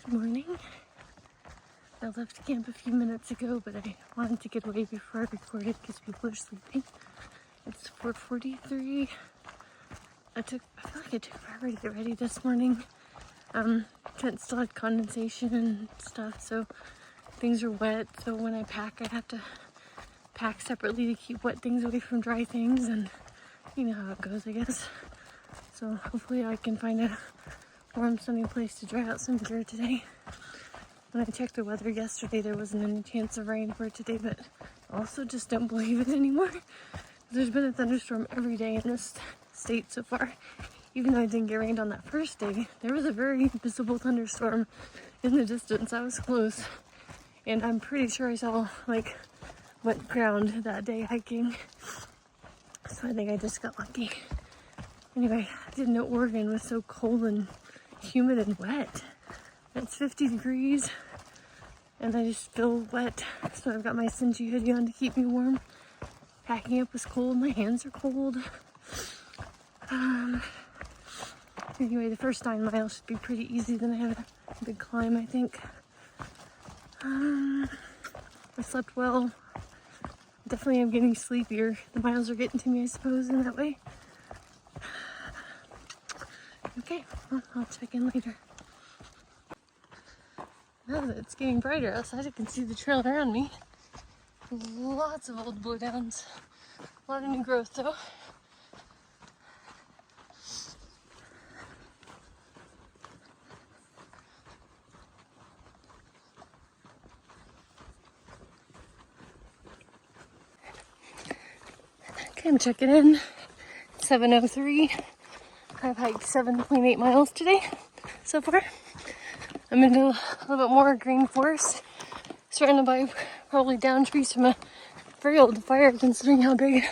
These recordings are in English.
Good morning. I left camp a few minutes ago, but I wanted to get away before I recorded because people are sleeping. It's 4:43. I feel like it took forever to get ready this morning. Tent still had condensation and stuff, so things are wet. So when I pack, I have to pack separately to keep wet things away from dry things, and you know how it goes, I guess. So hopefully I can find a warm, sunny place to dry out some gear today. When I checked the weather yesterday, there wasn't any chance of rain for today, but I also just don't believe it anymore. There's been a thunderstorm every day in this state so far. Even though I didn't get rained on that first day, there was a very visible thunderstorm in the distance. I was close, and I'm pretty sure I saw like wet ground that day hiking. So I think I just got lucky. Anyway, I didn't know Oregon was so cold and humid and wet. It's 50 degrees and I just feel wet. So I've got my cinchy hoodie on to keep me warm. Packing up was cold, my hands are cold. Anyway, the first 9 miles should be pretty easy. Then I have a big climb, I think. I slept well. Definitely am getting sleepier. The miles are getting to me, I suppose, in that way. Okay, well, I'll check in later. Now that it's getting brighter outside, I can see the trail around me. Lots of old blowdowns. A lot of new growth, though. Okay, I'm checking in. 7:03. I've hiked 7.8 miles today so far. I'm into a little bit more green forest, surrounded by probably down trees from a very old fire, considering how big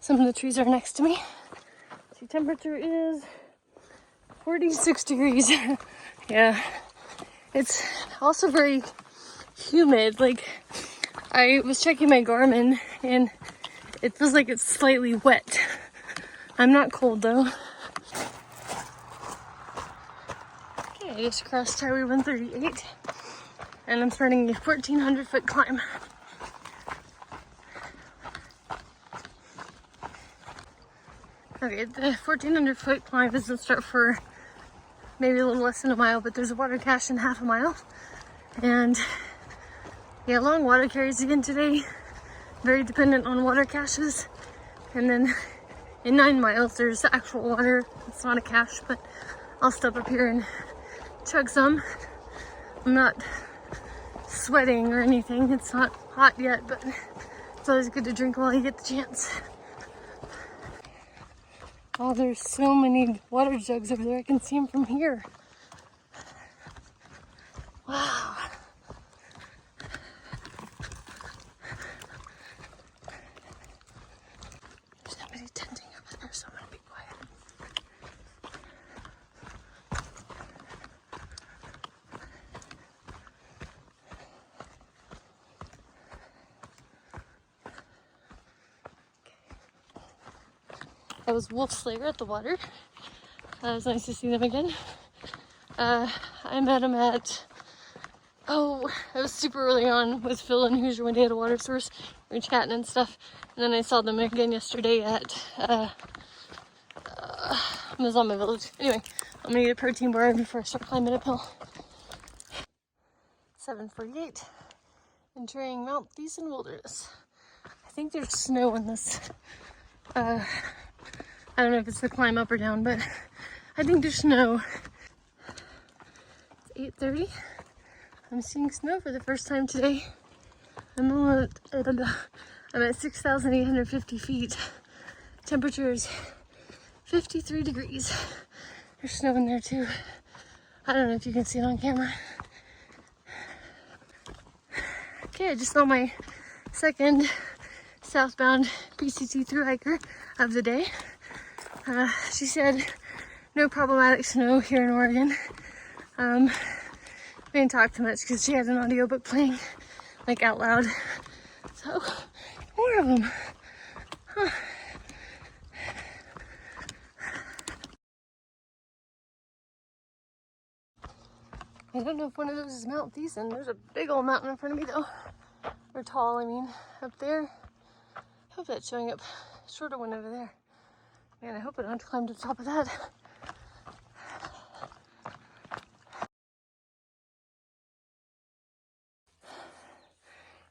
some of the trees are next to me. The temperature is 46 degrees. Yeah, it's also very humid. Like, I was checking my Garmin and it feels like it's slightly wet. I'm not cold though. Okay, I just crossed Highway 138 and I'm starting a 1,400 foot climb. Okay, the 1,400 foot climb doesn't start for maybe a little less than a mile, but there's a water cache in half a mile. And yeah, long water carries again today. Very dependent on water caches. And then in 9 miles, there's actual water. It's not a cache, but I'll step up here and chug some. I'm not sweating or anything. It's not hot yet, but it's always good to drink while you get the chance. Oh, there's so many water jugs over there. I can see them from here. Wow. There's somebody tenting over there, so I'm gonna be quiet. That was Wolf Slayer at the water. It was nice to see them again. I met him at, it was super early on with Phil and Hoosier when they had a water source. We were chatting and stuff. And then I saw them again yesterday at Mazama Village. Anyway, I'm gonna eat a protein bar before I start climbing uphill. 7:48. Entering Mount Thiessen Wilderness. I think there's snow in this. I don't know if it's the climb up or down, but I think there's snow. It's 8:30. I'm seeing snow for the first time today. I'm at 6,850 feet. Temperature is 53 degrees. There's snow in there too. I don't know if you can see it on camera. Okay, I just saw my second southbound PCT through hiker of the day. She said no problematic snow here in Oregon. We didn't talk too much because she had an audiobook playing like out loud. So, more of them. Huh. I don't know if one of those is Mount Thiessen. There's a big old mountain in front of me though. Or tall, I mean, up there. I hope that's showing up. Shorter one over there. Man, I hope I don't have to climb to the top of that.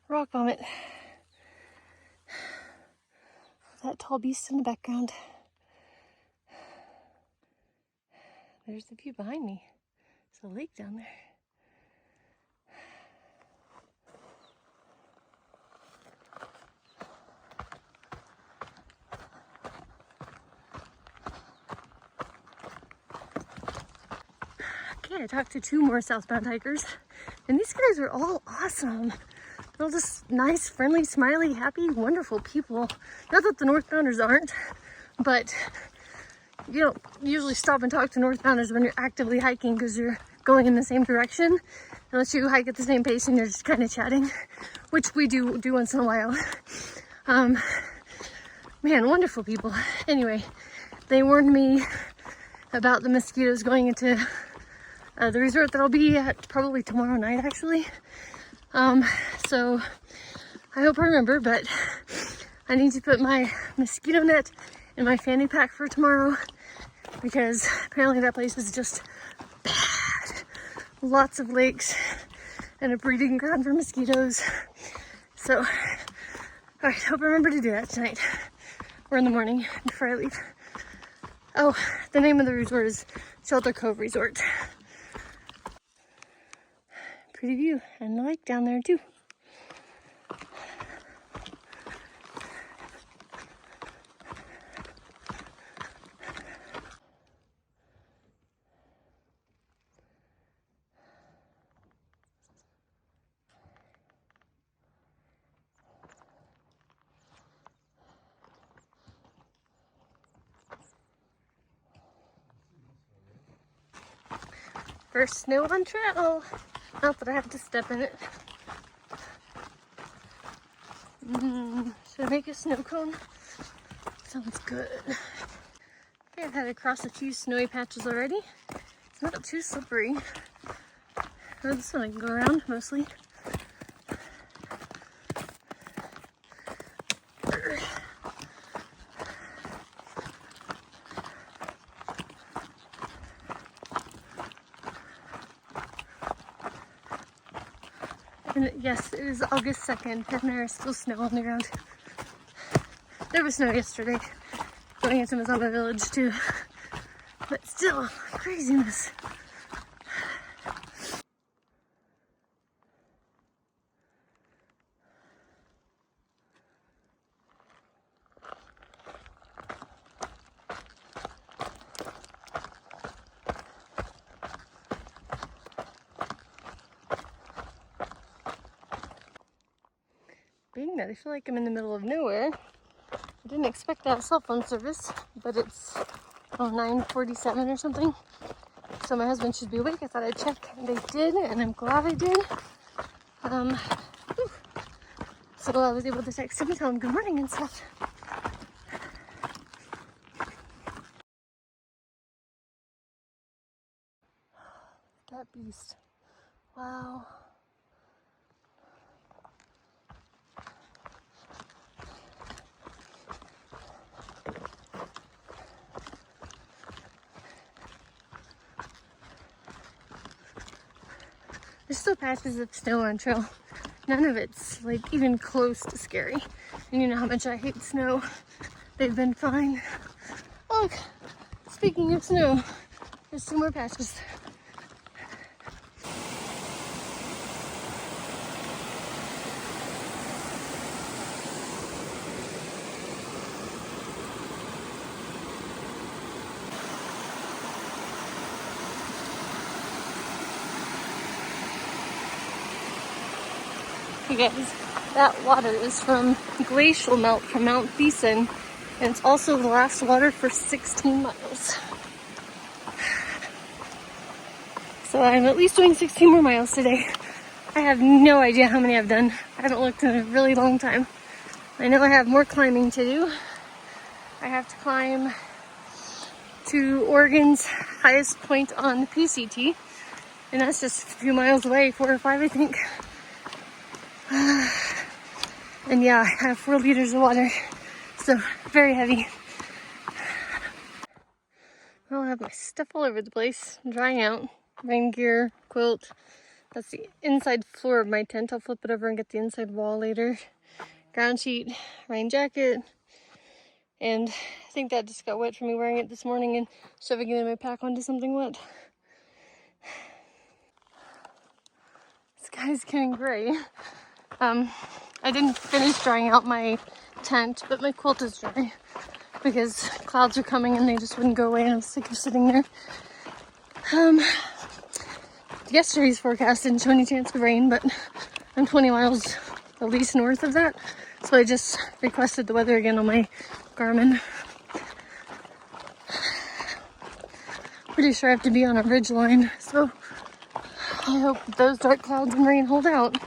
Rock vomit. That tall beast in the background. There's the view behind me. There's a lake down there. Okay, I talked to 2 more southbound hikers, and these guys are all awesome. They're all just nice, friendly, smiley, happy, wonderful people. Not that the northbounders aren't, but you don't usually stop and talk to northbounders when you're actively hiking because you're going in the same direction, unless you hike at the same pace and you're just kind of chatting, which we do once in a while. Man, wonderful people. Anyway, they warned me about the mosquitoes going into the resort that I'll be at probably tomorrow night, actually. So I hope I remember, but I need to put my mosquito net in my fanny pack for tomorrow because apparently that place is just bad. Lots of lakes and a breeding ground for mosquitoes. So, all right, hope I remember to do that tonight or in the morning before I leave. Oh, the name of the resort is Shelter Cove Resort. Pretty view, and the lake down there too. First snow on trail. Not that I have to step in it. Should I make a snow cone? Sounds good. Okay, I've had to cross a few snowy patches already. It's not too slippery. Oh, this one I can go around mostly. And yes, it is August 2nd, and there is still snow on the ground. There was snow yesterday, going into Mazama Village too, but still, craziness. Being that I feel like I'm in the middle of nowhere, I didn't expect to have cell phone service, but it's 9:47 or something. So my husband should be awake. I thought I'd check, and they did, and I'm glad I did. So I was able to text him and tell him good morning and stuff. That beast. Wow. There's still patches of snow on trail. None of it's like even close to scary. And you know how much I hate snow. They've been fine. Look, speaking of snow, there's 2 more patches. You guys, that water is from glacial melt from Mount Thiessen, and it's also the last water for 16 miles. So I'm at least doing 16 more miles today. I have no idea how many I've done. I haven't looked in a really long time. I know I have more climbing to do. I have to climb to Oregon's highest point on the PCT, And that's just a few miles away, 4 or 5, I think. And yeah, I have 4 liters of water, so very heavy. I'll have my stuff all over the place, drying out. Rain gear, quilt. That's the inside floor of my tent. I'll flip it over and get the inside wall later. Ground sheet, rain jacket. And I think that just got wet from me wearing it this morning and shoving it in my pack onto something wet. The sky's getting gray. I didn't finish drying out my tent, but my quilt is dry because clouds are coming and they just wouldn't go away and I'm sick of sitting there. Yesterday's forecast didn't show any chance of rain, but I'm 20 miles at least north of that. So I just requested the weather again on my Garmin. Pretty sure I have to be on a ridge line, so I hope those dark clouds and rain hold out.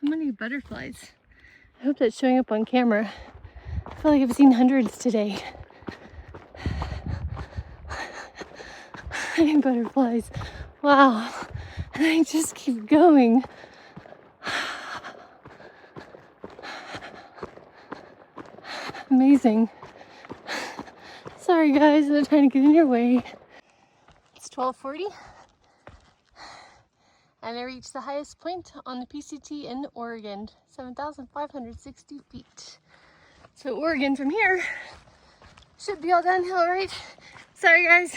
So many butterflies. I hope that's showing up on camera. I feel like I've seen hundreds today. Many butterflies. Wow. And they just keep going. Amazing. Sorry guys, I'm trying to get in your way. It's 12:40. And I reached the highest point on the PCT in Oregon, 7,560 feet. So Oregon from here should be all downhill, right? Sorry guys.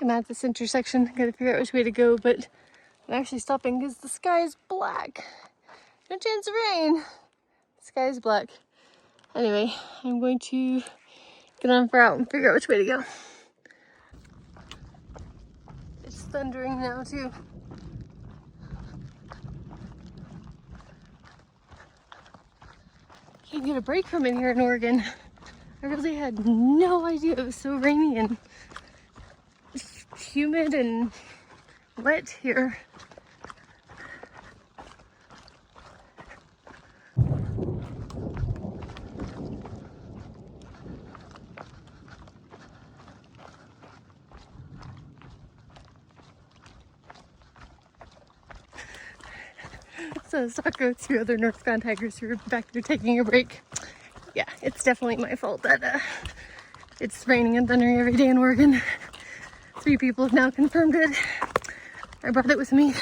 I'm at this intersection, gotta figure out which way to go, but I'm actually stopping because the sky is black. No chance of rain. The sky is black. Anyway, I'm going to get on for out and figure out which way to go. It's thundering now too. Can't get a break from it here in Oregon. I really had no idea it was so rainy and humid and wet here. So let's go to other northbound hikers who are back there taking a break. Yeah, it's definitely my fault that it's raining and thundering every day in Oregon. 3 people have now confirmed it. I brought it with me.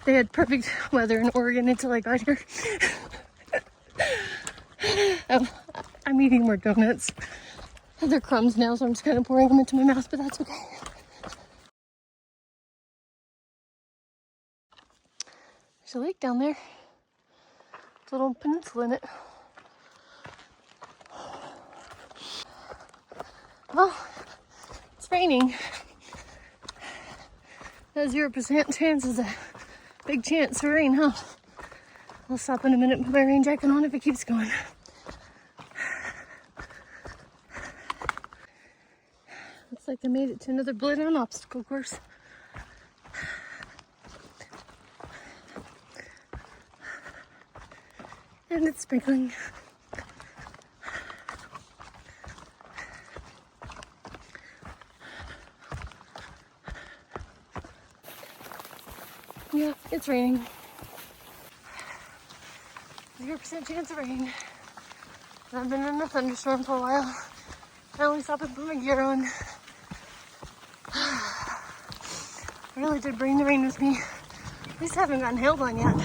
They had perfect weather in Oregon until I got here. Oh, I'm eating more donuts. They're crumbs now, so I'm just kind of pouring them into my mouth, but that's okay. There's a lake down there. It's a little peninsula in it. Well, it's raining. That 0% chance is a big chance for rain, huh? I'll stop in a minute and put my rain jacket on if it keeps going. Looks like I made it to another Blood on obstacle course. And it's sprinkling. Yeah, it's raining. 0% chance of rain. And I've been in a thunderstorm for a while. I only stopped and put my gear on. I really did bring the rain with me. At least I haven't gotten hailed on yet.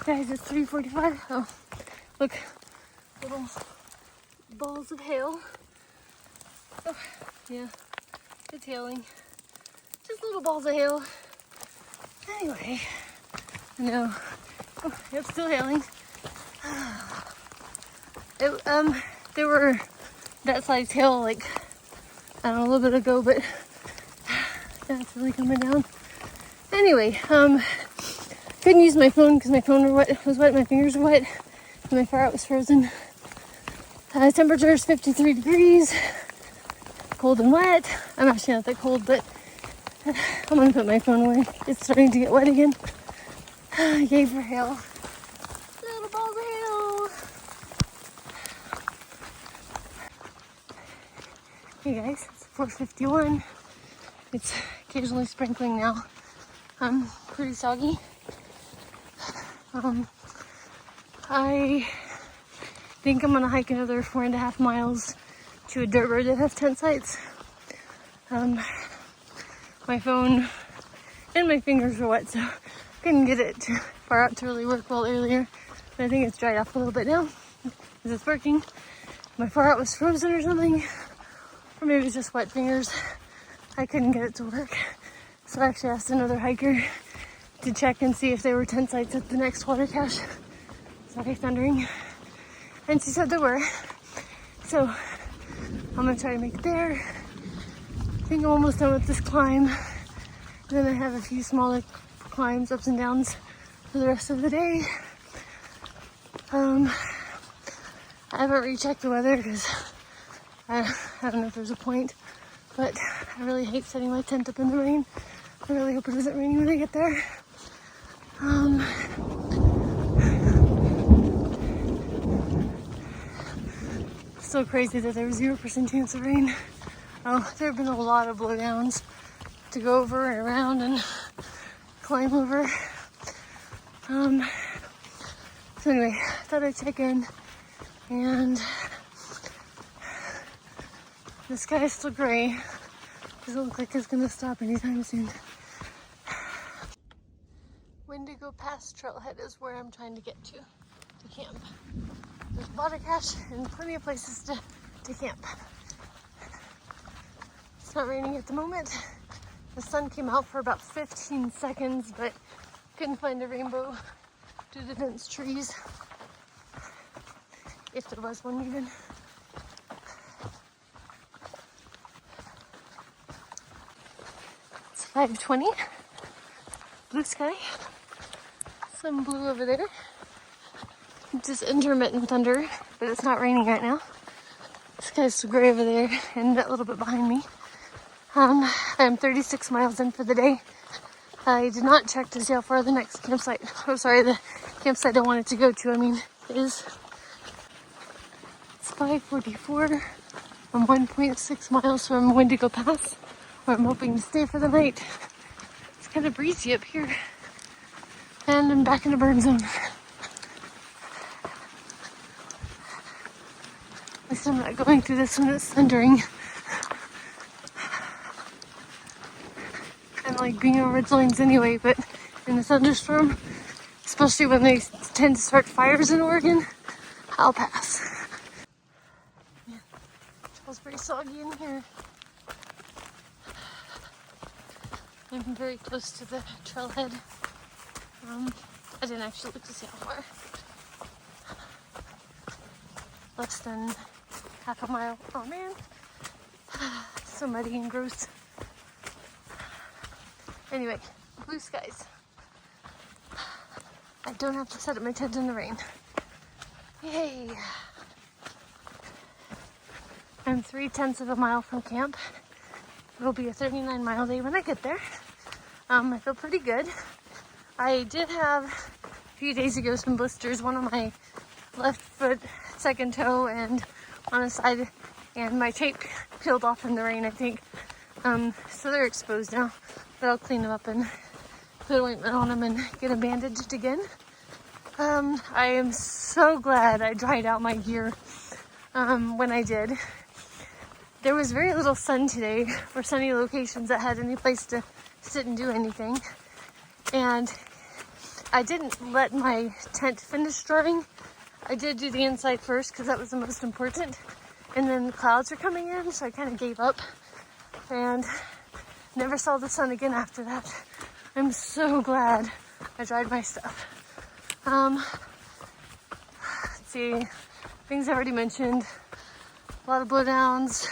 Guys, it's 3:45. Oh, look, little balls of hail. Oh, yeah, it's hailing. Just little balls of hail. Anyway, no. Oh, it's still hailing. They were that size hail like, I don't know, a little bit ago, but that's really coming down. Anyway, couldn't use my phone because my phone was wet, my fingers were wet, and my far out was frozen. Temperature is 53 degrees, cold and wet. I'm actually not that cold, but I'm gonna put my phone away. It's starting to get wet again. Yay for hail. Little balls of hail. Hey guys, it's 4:51. It's occasionally sprinkling now. Pretty soggy. I think I'm gonna hike another 4.5 miles to a dirt road that has tent sites. My phone and my fingers were wet, so couldn't get it far out to really work well earlier. But I think it's dried off a little bit now because it's working. My far out was frozen or something, or maybe it's just wet fingers. I couldn't get it to work, so I actually asked another hiker to check and see if there were tent sites at the next water cache. Sorry, thundering. And she said there were, so I'm gonna try to make it there. I think I'm almost done with this climb. Then I have a few smaller climbs, ups and downs for the rest of the day. I haven't rechecked the weather because I don't know if there's a point, but I really hate setting my tent up in the rain. I really hope it isn't raining when I get there. So crazy that there was 0% chance of rain. Oh, there have been a lot of blowdowns to go over and around and climb over. So anyway, I thought I'd check in, and the sky is still gray. Doesn't look like it's gonna stop anytime soon. Windigo Pass trailhead is where I'm trying to get to camp. There's water cache and plenty of places to camp. It's not raining at the moment. The sun came out for about 15 seconds, but couldn't find a rainbow due to dense trees. If there was one even. It's 5:20. Blue sky. Some blue over there. Just intermittent thunder, but it's not raining right now. The sky's still gray over there and a little bit behind me. I'm 36 miles in for the day. I did not check to see how far the next campsite, the campsite I wanted to go to, is. It's 5:44. I'm 1.6 miles from Windigo Pass, where I'm hoping to stay for the night. It's kind of breezy up here. And I'm back in the burn zone. At least I'm not going through this when it's thundering. I like being on red zones anyway, but in a thunderstorm, especially when they tend to start fires in Oregon, I'll pass. Man, it feels pretty soggy in here. I'm very close to the trailhead. I didn't actually look to see how far. Less than half a mile. Oh man, so muddy and gross. Anyway, blue skies. I don't have to set up my tent in the rain. Yay! I'm 3/10 of a mile from camp. It'll be a 39-mile day when I get there. I feel pretty good. I did have a few days ago some blisters, one on my left foot, second toe, and on a side, and my tape peeled off in the rain, I think. So they're exposed now, but I'll clean them up and put ointment on them and get them bandaged again. I am so glad I dried out my gear when I did. There was very little sun today for sunny locations that had any place to sit and do anything. And I didn't let my tent finish drying. I did do the inside first because that was the most important. And then the clouds are coming in, so I kind of gave up and never saw the sun again after that. I'm so glad I dried my stuff. Let's see, things I already mentioned. A lot of blowdowns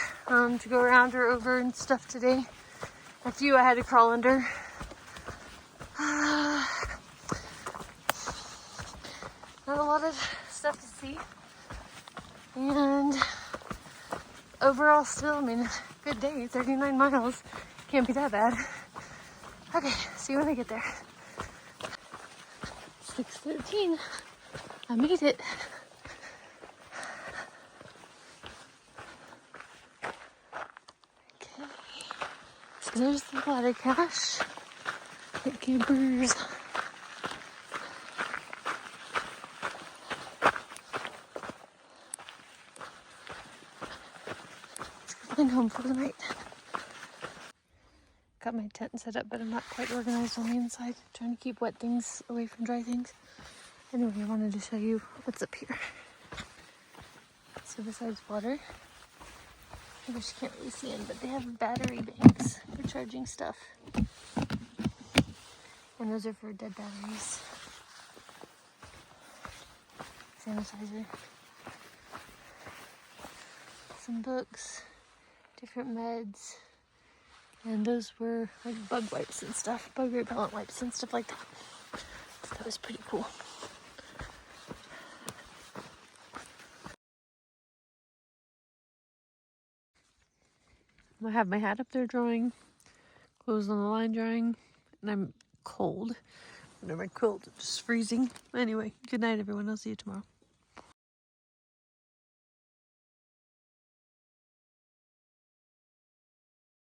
to go around or over and stuff today. A few I had to crawl under. Not a lot of stuff to see. And overall still, I mean, good day, 39 miles. Can't be that bad. Okay, see you when I get there. 6:13. I made it. Okay. So there's the ladder cache. Hit campers. And home for the night. Got my tent set up, but I'm not quite organized on the inside. Trying to keep wet things away from dry things. Anyway, I wanted to show you what's up here. So besides water, I guess you can't really see in, but they have battery banks for charging stuff. And those are for dead batteries. Sanitizer. Some books. Different meds. And those were like bug wipes and stuff. Bug repellent wipes and stuff like that. So that was pretty cool. I have my hat up there drying, clothes on the line drying, and I'm cold. Under my quilt, just freezing. Anyway, good night everyone. I'll see you tomorrow.